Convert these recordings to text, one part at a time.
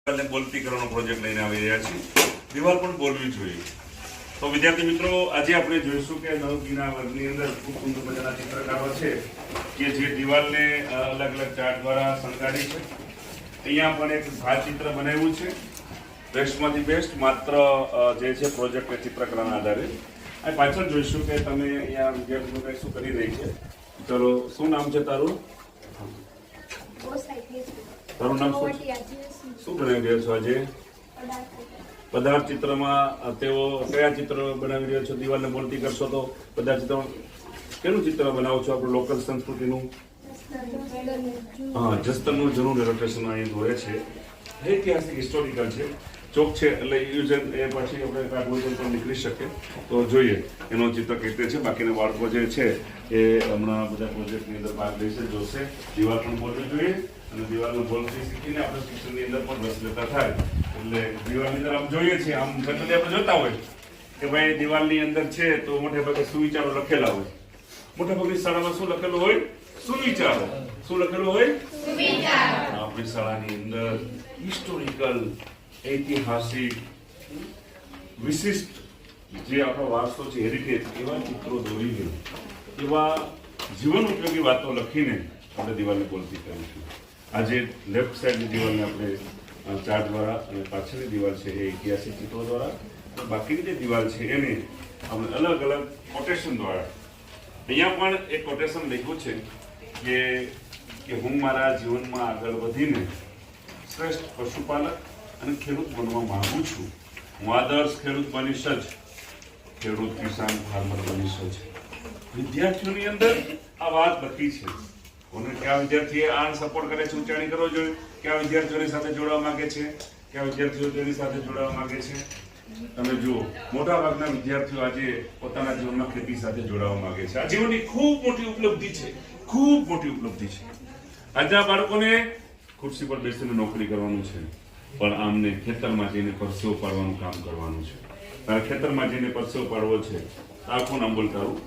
બોલતી કરવાનો પ્રોજેક્ટ લઈને આવી રહ્યા છીએ. દિવાલ પણ બોલવી જોઈએ. તો વિદ્યાર્થી મિત્રો, આજે આપણે જોઈશું કે નવગીના વર્ગની અંદર ખૂબ સુંદર મજાના ચિત્રકારો છે કે જે દિવાલને અલગ અલગ ચાર્ટ દ્વારા શણગારી છે. અહીંયા પણ એક ભાતચિત્ર બનાવ્યું છે, બેસ્ટમાંથી બેસ્ટ, માત્ર જે છે પ્રોજેક્ટ ચિત્રકલાના આધારે. આ પાછળ જોઈશું કે તમે અહીંયા વિદ્યાર્થીઓ કંઈ શું કરી રહી છે. ચલો, શું નામ છે તારું? તારું નામ શું બનાવી રહ્યો છો આજે? પદાર્થ ચિત્રમાં તેઓ કયા ચિત્ર બનાવી રહ્યો છો? દિવાલને બોલતી કરશો તો પદાર્થ ચિત્ર કેનું ચિત્ર બનાવો છો? આપણું લોકલ સંસ્કૃતિનું. હા, જસ્તરનું જૂનું ઇલસ્ટ્રેશન અહીં દોરે છે. ઐતિહાસિક હિસ્ટોરિકલ છે, ચોક છે, એટલે યુઝન એ પછી આપણે કાર્બોજન પણ નીકળી શકે. તો જોઈએ એનો ચિત્ર કઈ રીતે છે. બાકીના બાળકો જે છે એ હમણાં બધા પ્રોજેક્ટની અંદર ભાગ લેશે, જોશે. દિવાલ પણ બોલવી જોઈએ અને દિવાલનું બોલતી શીખીને આપણે શિક્ષણની અંદર પણ રસ લેતા થાય. એટલે દિવાલની અંદર આમ જોઈએ છીએ, આમ જનરલી આપણે જોતા હોય કે ભાઈ દિવાલની અંદર છે તો મોટે ભાગે સુવિચારો લખેલા હોય. મોટા ભાગની શાળામાં શું લખેલું હોય? સુવિચારો. શું લખેલું હોય? સુવિચારો. આપણી શાળાની અંદર હિસ્ટોરિકલ, ઐતિહાસિક, વિશિષ્ટ જે આપણો વારસો છે, હેરિટેજ, એવા ચિત્રો દોરીને, એવા જીવન ઉપયોગી વાતો લખીને આપણે દિવાલને બોલતી કરીશું. આજે લેફ્ટ સાઈડની દિવાલને આપણે ચાર્ટ દ્વારા અને પાછળની દિવાલ છે એ ઐતિહાસિક ચિત્રો દ્વારા, બાકીની જે દિવાલ છે એને આપણે અલગ અલગ કોટેશન દ્વારા. અહીંયા પણ એક કોટેશન લખ્યું છે કે હું મારા જીવનમાં આગળ વધીને શ્રેષ્ઠ પશુપાલક અને ખેડૂત બનવા માંગુ છું. હું આદર્શ ખેડૂત બનીશ જ, ખેડૂત કિસાન ફાર્મર બનીશ જ. વિદ્યાર્થીઓની અંદર આ વાત લખી છે. કોને કયા વિદ્યાર્થીએ આ સપોર્ટ કરે છે, ઉચ્ચારણી કરવો જોઈએ. કયા વિદ્યાર્થીઓની સાથે જોડવા માંગે છે, કયા વિદ્યાર્થીઓ તેની સાથે જોડાવા માંગે છે. તમે જુઓ, મોટા ભાગના વિદ્યાર્થીઓ આજે પોતાના જીવનમાં ખેતી સાથે જોડાવા માંગે છે. આ જીવનની ખૂબ મોટી ઉપલબ્ધિ છે, ખૂબ મોટી ઉપલબ્ધિ છે. આજના બાળકોને ખુરશી પર બેસીને નોકરી કરવાનું છે, પણ આમને ખેતરમાં જઈને પરસેવો પાડવાનું કામ કરવાનું છે. તારે ખેતરમાં જઈને પરસેવો પાડવો છે. આખું નામ બોલ તારું.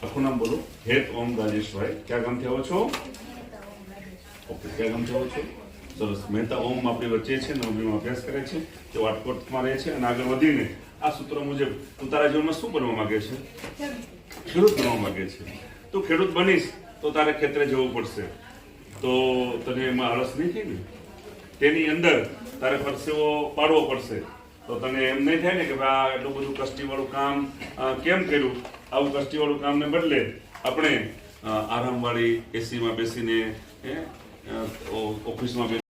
આખું નામ બોલો. હેત ઓમ રાજેશભાઈ. ક્યાં ગામથી આવો છો? ઓકે, ક્યાં ગામથી આવો છો? સરસ. મહેતા ઓમ આપણી વચ્ચે છે, નવમીમાં અભ્યાસ કરે છે, તે રાજકોટમાં રહે છે અને આગળ વધીને આ સૂત્ર મુજબ તું તારા જીવનમાં શું બનવા માંગે છે? ખેડૂત બનવા માંગે છે. તું ખેડૂત બનીશ તો તારે ખેતરે જવું પડશે, તો તને એમાં આળસ નહીં થાય ને. તેની અંદર તારે પરસેવો પાડવો પડશે, તો તને એમ નહીં થાય ને કે ભાઈ એટલું બધું કષ્ટીવાળું કામ કેમ કર્યું. આવું કષ્ટીવાળું કામને બદલે આપણે આરામવાળી એસીમાં બેસીને ઓફિસમાં